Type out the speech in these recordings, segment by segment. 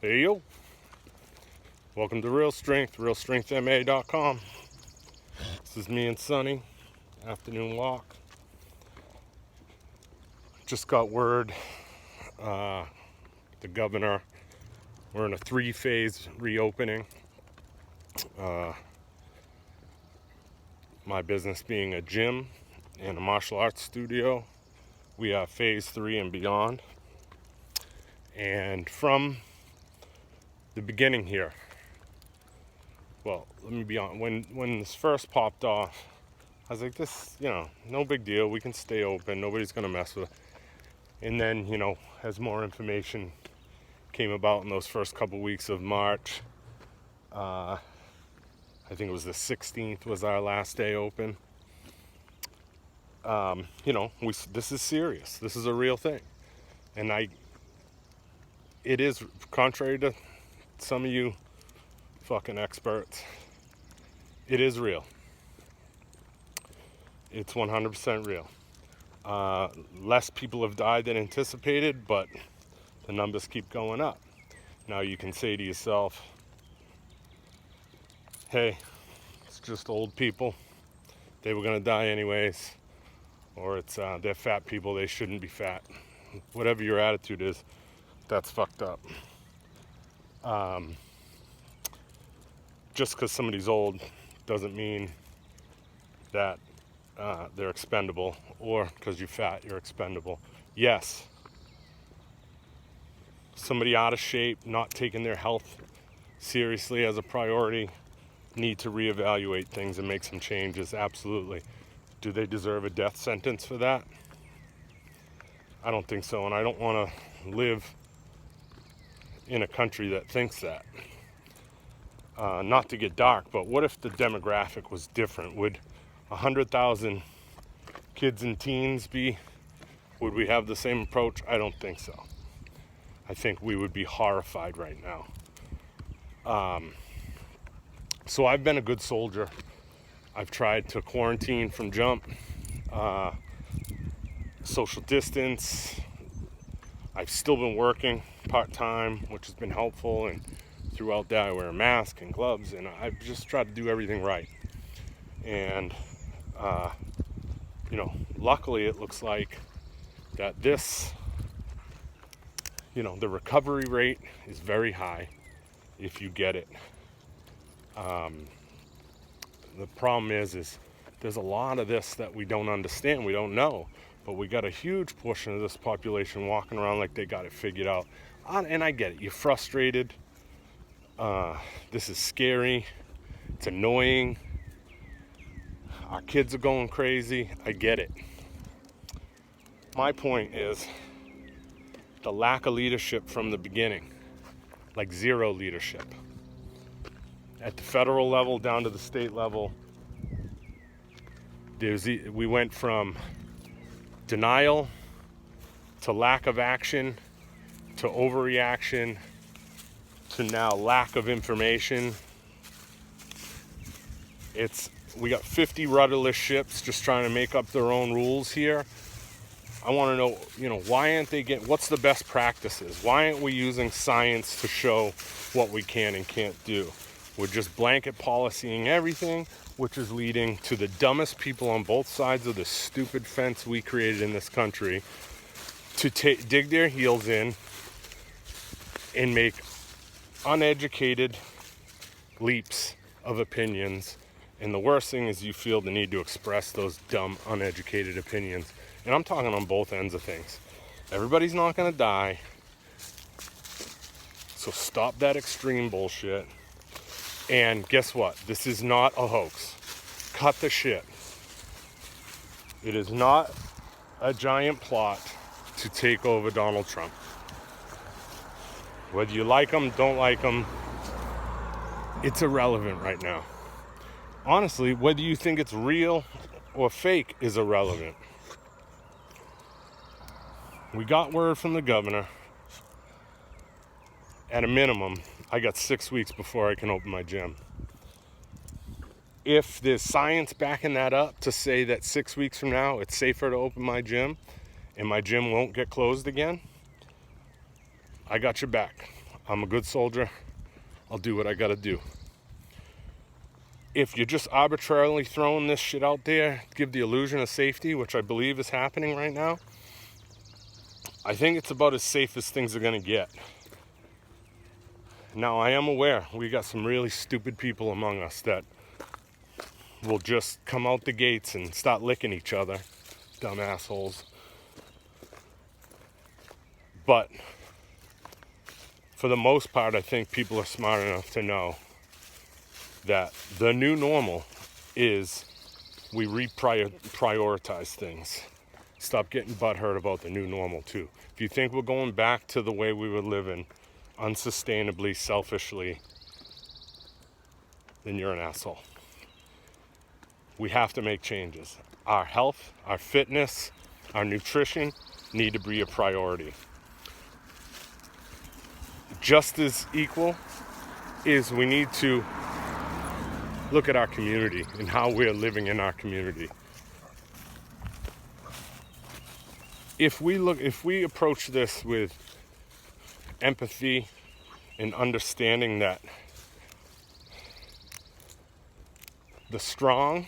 Hey yo, welcome to Real Strength, realstrengthma.com. This is me and Sonny, afternoon walk. Just got word, the governor, we're in a 3-phase reopening. My business being a gym and a martial arts studio. We have phase 3 and beyond. And from the beginning here, well, let me be honest, when this first popped off, I was like, this, no big deal. We can stay open. Nobody's going to mess with it. And then, as more information came about in those first couple weeks of March, I think it was the 16th was our last day open. This is serious. This is a real thing. And it is, contrary to some of you fucking experts, it is real. It's 100% real. Less people have died than anticipated, but the numbers keep going up. Now you can say to yourself, hey, it's just old people. They were going to die anyways. Or it's they're fat people, they shouldn't be fat. Whatever your attitude is, that's fucked up. Just because somebody's old doesn't mean that they're expendable, or because you're fat, you're expendable. Yes, somebody out of shape, not taking their health seriously as a priority, need to reevaluate things and make some changes, absolutely. Do they deserve a death sentence for that? I don't think so, and I don't want to live in a country that thinks that. Not to get dark, but what if the demographic was different? Would 100,000 kids and teens would we have the same approach? I don't think so. I think we would be horrified right now. So I've been a good soldier. I've tried to quarantine from jump, social distance. I've still been working part-time, which has been helpful, and throughout that I wear a mask and gloves, and I've just tried to do everything right. And luckily it looks like that this, the recovery rate is very high if you get it. The problem is there's a lot of this that we don't understand, we don't know, but we got a huge portion of this population walking around like they got it figured out. And I get it, you're frustrated. This is scary. It's annoying. Our kids are going crazy. I get it. My point is the lack of leadership from the beginning, like zero leadership. At the federal level down to the state level, we went from denial to lack of action to overreaction to now lack of information. We got 50 rudderless ships just trying to make up their own rules here. I want to know, why aren't what's the best practices? Why aren't we using science to show what we can and can't do? We're just blanket policying everything, which is leading to the dumbest people on both sides of the stupid fence we created in this country to dig their heels in and make uneducated leaps of opinions. And the worst thing is you feel the need to express those dumb, uneducated opinions. And I'm talking on both ends of things. Everybody's not going to die. So stop that extreme bullshit. And guess what? This is not a hoax. Cut the shit. It is not a giant plot to take over Donald Trump. Whether you like him, don't like him, it's irrelevant right now. Honestly, whether you think it's real or fake is irrelevant. We got word from the governor. At a minimum, I got 6 weeks before I can open my gym. If there's science backing that up to say that 6 weeks from now it's safer to open my gym and my gym won't get closed again, I got your back. I'm a good soldier. I'll do what I gotta do. If you're just arbitrarily throwing this shit out there, give the illusion of safety, which I believe is happening right now, I think it's about as safe as things are gonna get. Now, I am aware we got some really stupid people among us that will just come out the gates and start licking each other. Dumb assholes. But for the most part, I think people are smart enough to know that the new normal is we reprioritize things. Stop getting butthurt about the new normal too. If you think we're going back to the way we were living, unsustainably, selfishly, then you're an asshole. We have to make changes. Our health, our fitness, our nutrition need to be a priority. Just as equal is we need to look at our community and how we're living in our community. If we approach this with empathy and understanding that the strong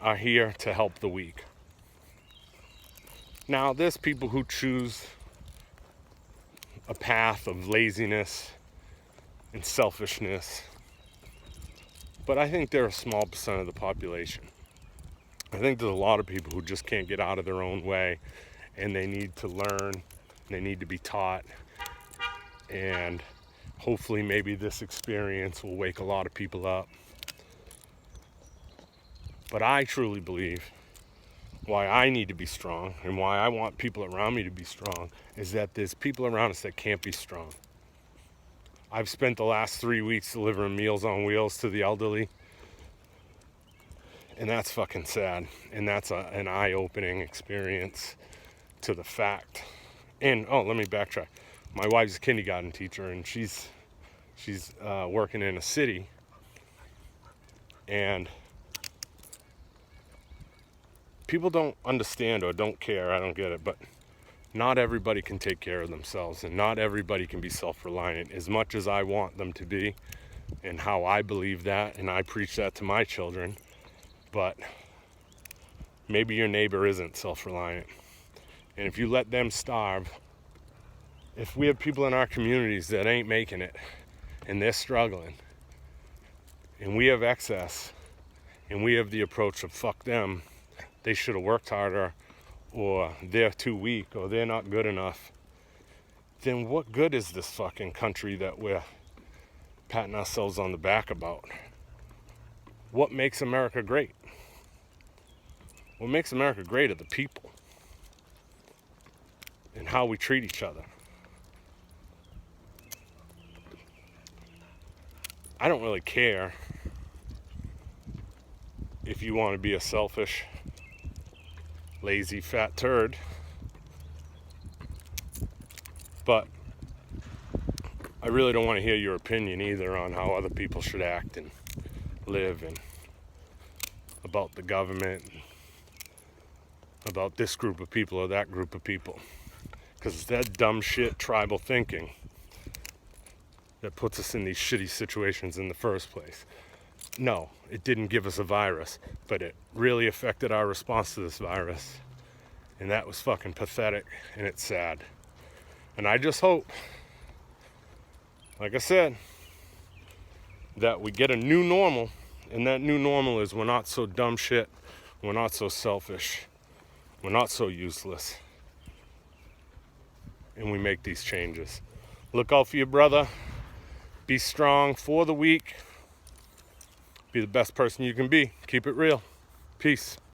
are here to help the weak. Now, there's people who choose a path of laziness and selfishness, but I think they're a small percent of the population. I think there's a lot of people who just can't get out of their own way, and they need to learn, they need to be taught, and hopefully maybe this experience will wake a lot of people up. But I truly believe why I need to be strong and why I want people around me to be strong is that there's people around us that can't be strong. I've spent the last 3 weeks delivering Meals on Wheels to the elderly, and that's fucking sad, and that's an eye-opening experience to the fact. And let me backtrack. My wife's a kindergarten teacher, and she's working in a city, and people don't understand or don't care, I don't get it, but not everybody can take care of themselves, and not everybody can be self-reliant as much as I want them to be, and how I believe that, and I preach that to my children. But maybe your neighbor isn't self-reliant, and if you let them starve, if we have people in our communities that ain't making it and they're struggling, and we have excess, and we have the approach of fuck them, they should have worked harder, or they're too weak, or they're not good enough, then what good is this fucking country that we're patting ourselves on the back about? What makes America great? What makes America great are the people and how we treat each other. I don't really care if you want to be a selfish, lazy, fat turd, but I really don't want to hear your opinion either on how other people should act and live, and about the government, about this group of people or that group of people, because it's that dumb shit tribal thinking that puts us in these shitty situations in the first place. No, it didn't give us a virus, but it really affected our response to this virus. And that was fucking pathetic, and it's sad. And I just hope, like I said, that we get a new normal, and that new normal is we're not so dumb shit, we're not so selfish, we're not so useless, and we make these changes. Look out for your brother, be strong for the weak, be the best person you can be. Keep it real. Peace.